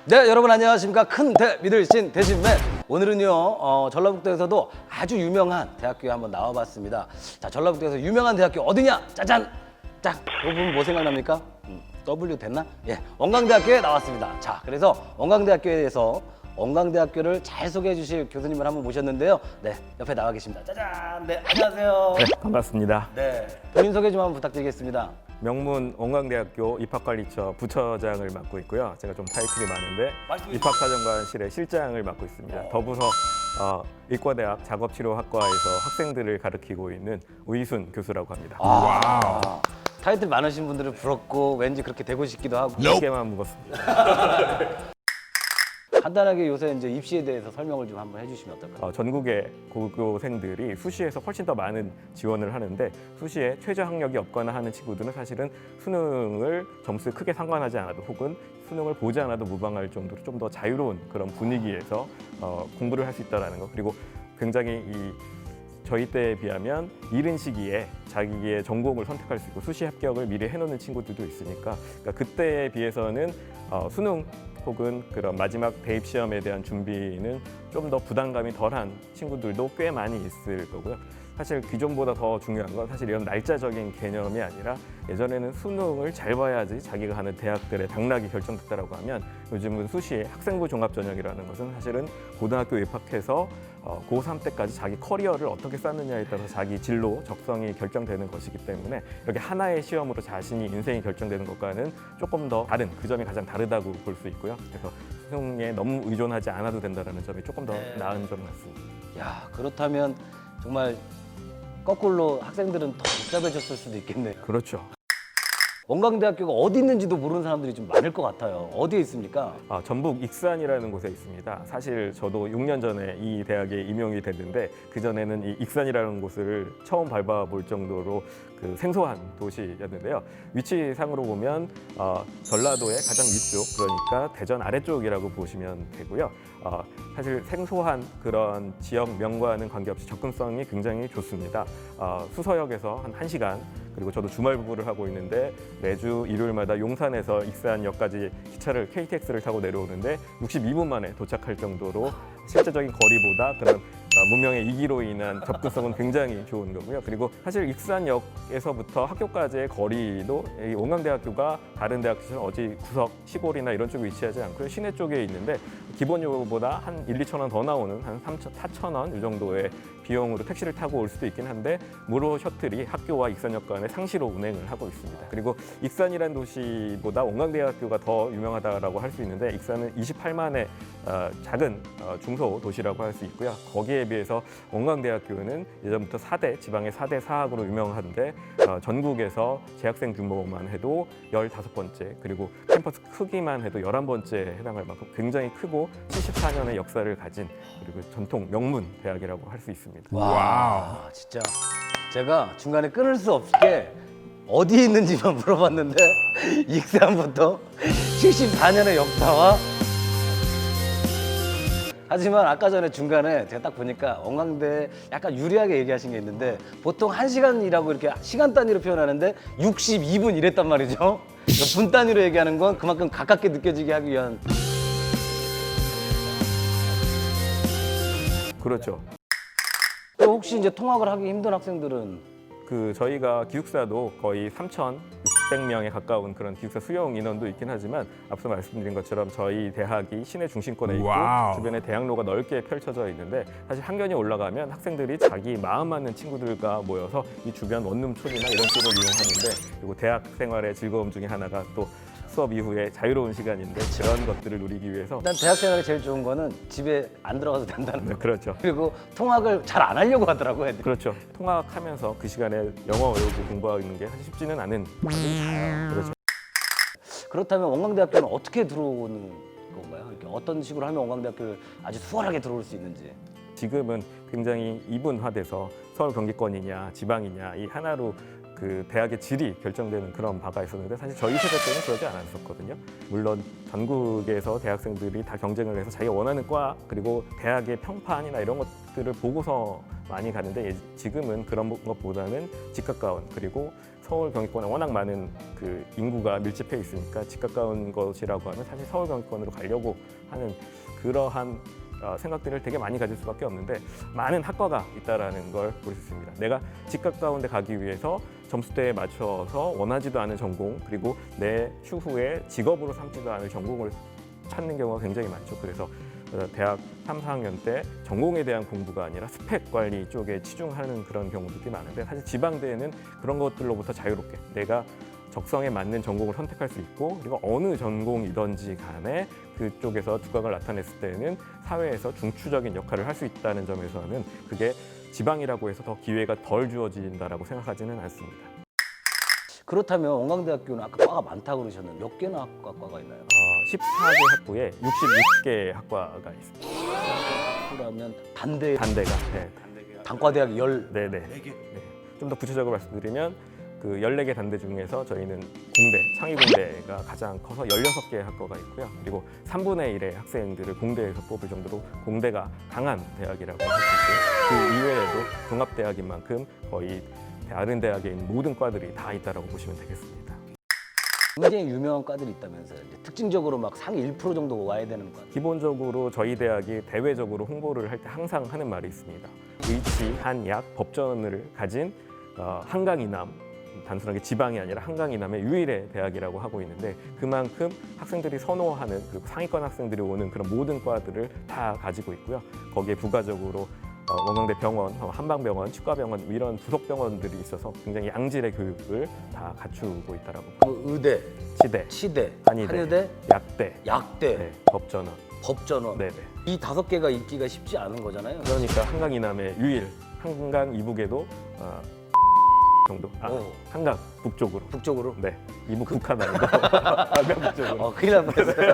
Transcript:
네, 여러분 안녕하십니까. 큰 대 믿을 신 대신맨. 오늘은요 전라북도에서도 아주 유명한 대학교에 한번 나와봤습니다. 자, 전라북도에서 유명한 대학교 어디냐? 짜잔! 짝! 여러분 뭐 생각납니까? W 됐나? 예, 원광대학교에 나왔습니다. 자, 그래서 원광대학교에 대해서 원광대학교를 잘 소개해 주실 교수님을 한번 모셨는데요. 네, 옆에 나와 계십니다. 짜잔! 네, 안녕하세요. 네, 반갑습니다. 네, 본인 소개 좀 한번 부탁드리겠습니다. 명문 원광대학교 입학관리처 부처장을 맡고 있고요. 제가 좀 타이틀이 많은데 입학사정관실의 실장을 맡고 있습니다. 더불어 의과대학 작업치료학과에서 학생들을 가르치고 있는 우이순 교수라고 합니다. 와우. 타이틀 많으신 분들은 부럽고 왠지 그렇게 되고 싶기도 하고. 어깨만 묵었습니다. 간단하게 요새 이제 입시에 대해서 설명을 좀 한번 해주시면 어떨까요? 전국의 고교생들이 수시에서 훨씬 더 많은 지원을 하는데 수시에 최저 학력이 없거나 하는 친구들은 사실은 수능을 점수에 크게 상관하지 않아도 혹은 수능을 보지 않아도 무방할 정도로 좀 더 자유로운 그런 분위기에서 공부를 할 수 있다는 거, 그리고 굉장히 저희 때에 비하면 이른 시기에 자기의 전공을 선택할 수 있고 수시 합격을 미리 해놓는 친구들도 있으니까, 그러니까 그때에 비해서는 수능 혹은 그런 마지막 대입 시험에 대한 준비는 좀 더 부담감이 덜한 친구들도 꽤 많이 있을 거고요. 사실 기존보다 더 중요한 건 사실 이런 날짜적인 개념이 아니라, 예전에는 수능을 잘 봐야지 자기가 가는 대학들의 당락이 결정됐다라고 하면, 요즘은 수시에 학생부 종합전형이라는 것은 사실은 고등학교 입학해서 고3 때까지 자기 커리어를 어떻게 쌓느냐에 따라서 자기 진로, 적성이 결정되는 것이기 때문에 여기 하나의 시험으로 자신이 인생이 결정되는 것과는 조금 더 다른, 그 점이 가장 다르다고 볼 수 있고요. 그래서 수능에 너무 의존하지 않아도 된다는 점이 조금 더 나은 점 같습니다. 야, 그렇다면 정말 거꾸로 학생들은 더 복잡해졌을 수도 있겠네요. 그렇죠. 원광대학교가 어디 있는지도 모르는 사람들이 좀 많을 것 같아요. 어디에 있습니까? 전북 익산이라는 곳에 있습니다. 사실 저도 6년 전에 이 대학에 임용이 됐는데, 그전에는 이 익산이라는 곳을 처음 밟아볼 정도로 그 생소한 도시였는데요. 위치상으로 보면 전라도의 가장 위쪽, 그러니까 대전 아래쪽이라고 보시면 되고요. 사실 생소한 그런 지역명과는 관계없이 접근성이 굉장히 좋습니다. 수서역에서 한 1시간, 그리고 저도 주말 부부를 하고 있는데 매주 일요일마다 용산에서 익산역까지 기차를 KTX를 타고 내려오는데 62분 만에 도착할 정도로 실제적인 거리보다 그런 문명의 이기로 인한 접근성은 굉장히 좋은 거고요. 그리고 사실 익산역에서부터 학교까지의 거리도 이 원광대학교가 다른 대학처럼 어디 구석, 시골이나 이런 쪽에 위치하지 않고요. 시내 쪽에 있는데 기본요금보다 한 1, 2천 원 더 나오는 한 3천, 4천 원 이 정도의 비용으로 택시를 타고 올 수도 있긴 한데, 무료 셔틀이 학교와 익산역 간에 상시로 운행을 하고 있습니다. 그리고 익산이라는 도시보다 원광대학교가 더 유명하다라고 할 수 있는데, 익산은 28만의 작은 중소 도시라고 할 수 있고요. 거기에 비해서 원광대학교는 예전부터 지방의 4대 사학으로 유명한데, 전국에서 재학생 규모만 해도 15번째, 그리고 캠퍼스 크기만 해도 11번째에 해당할 만큼 굉장히 크고 74년의 역사를 가진, 그리고 전통 명문 대학이라고 할 수 있습니다. 와, 진짜 제가 중간에 끊을 수 없게 어디에 있는지만 물어봤는데 익산부터 74년의 역사와, 하지만 아까 전에 중간에 제가 딱 보니까 원광대 약간 유리하게 얘기하신 게 있는데, 보통 1시간이라고 이렇게 시간 단위로 표현하는데 62분 이랬단 말이죠. 분 단위로 얘기하는 건 그만큼 가깝게 느껴지게 하기 위한. 그렇죠. 또 혹시 이제 통학을 하기 힘든 학생들은? 저희가 기숙사도 거의 3,600명에 가까운 그런 기숙사 수용 인원도 있긴 하지만, 앞서 말씀드린 것처럼 저희 대학이 시내 중심권에 있고 주변에 대학로가 넓게 펼쳐져 있는데, 사실 학년이 올라가면 학생들이 자기 마음 맞는 친구들과 모여서 이 주변 원룸촌이나 이런 쪽을 이용하는데, 그리고 대학 생활의 즐거움 중에 하나가 또 수업 이후에 자유로운 시간인데, 그런 것들을 누리기 위해서. 일단 대학 생활에 제일 좋은 거는 집에 안 들어가도 된다는 거. 그렇죠. 그리고 통학을 잘 안 하려고 하더라고요, 애들이. 그렇죠. 통학하면서 그 시간에 영어 외우고 공부하는 게 사실 쉽지는 않은. 그렇죠. 그렇다면 원광대학교는 어떻게 들어오는 건가요? 이렇게 어떤 식으로 하면 원광대학교를 아주 수월하게 들어올 수 있는지. 지금은 굉장히 이분화돼서 서울 경기권이냐 지방이냐 이 하나로 그 대학의 질이 결정되는 그런 바가 있었는데, 사실 저희 세대 때는 그러지 않았었거든요. 물론 전국에서 대학생들이 다 경쟁을 해서 자기가 원하는 과, 그리고 대학의 평판이나 이런 것들을 보고서 많이 가는데, 지금은 그런 것보다는 집 가까운, 그리고 서울 경기권에 워낙 많은 그 인구가 밀집해 있으니까 집 가까운 것이라고 하면 사실 서울 경기권으로 가려고 하는 그러한 생각들을 되게 많이 가질 수밖에 없는데 많은 학과가 있다라는 걸 볼 수 있습니다. 내가 집 가까운 데 가기 위해서 점수대에 맞춰서 원하지도 않은 전공 그리고 내 추후에 직업으로 삼지도 않을 전공을 찾는 경우가 굉장히 많죠. 그래서 대학 3, 4학년 때 전공에 대한 공부가 아니라 스펙 관리 쪽에 치중하는 그런 경우들이 많은데 사실 지방대에는 그런 것들로부터 자유롭게 내가 적성에 맞는 전공을 선택할 수 있고 그리고 어느 전공이든지 간에 그쪽에서 두각을 나타냈을 때는 사회에서 중추적인 역할을 할 수 있다는 점에서는 그게 지방이라고 해서 더 기회가 덜 주어진다라고 생각하지는 않습니다. 그렇다면 원광대학교는 아까 과가 많다고 그러셨는데 몇 개나 과가 있나요? 14개 학부에 66개 학과가 있습니다. 그러면 단대 단대가. 네. 단과대학이 14개. 네네. 네. 좀 더 구체적으로 말씀드리면 그 14개 단대 중에서 저희는 공대, 상위공대가 가장 커서 16개 학과가 있고요. 그리고 3분의 1의 학생들을 공대에서 뽑을 정도로 공대가 강한 대학이라고 할 수 있고요. 그 이외에도 종합대학인 만큼 거의 다른 대학에 있는 모든 과들이 다 있다고 보시면 되겠습니다. 굉장히 유명한 과들이 있다면서요. 이제 특징적으로 막 상위 1% 정도 와야 되는 과. 기본적으로 저희 대학이 대외적으로 홍보를 할 때 항상 하는 말이 있습니다. 의치, 한약, 법전을 가진 한강 이남, 단순하게 지방이 아니라 한강 이남의 유일의 대학이라고 하고 있는데 그만큼 학생들이 선호하는 그리고 상위권 학생들이 오는 그런 모든 과들을 다 가지고 있고요. 거기에 부가적으로 원광대 병원, 한방병원, 치과병원 이런 부속 병원들이 있어서 굉장히 양질의 교육을 다 갖추고 있다라고. 그 의대, 치대, 치대, 한의대, 한의대, 약대, 약대, 네, 법전원. 법전원. 네네. 이 5개가 있기가 쉽지 않은 거잖아요. 그러니까 한강 이남의 유일, 한강 이북에도 정도. 오. 한강 북쪽으로. 북쪽으로. 네. 이북 북한 아니고 한강 북쪽으로. 큰일 날 뻔했어요.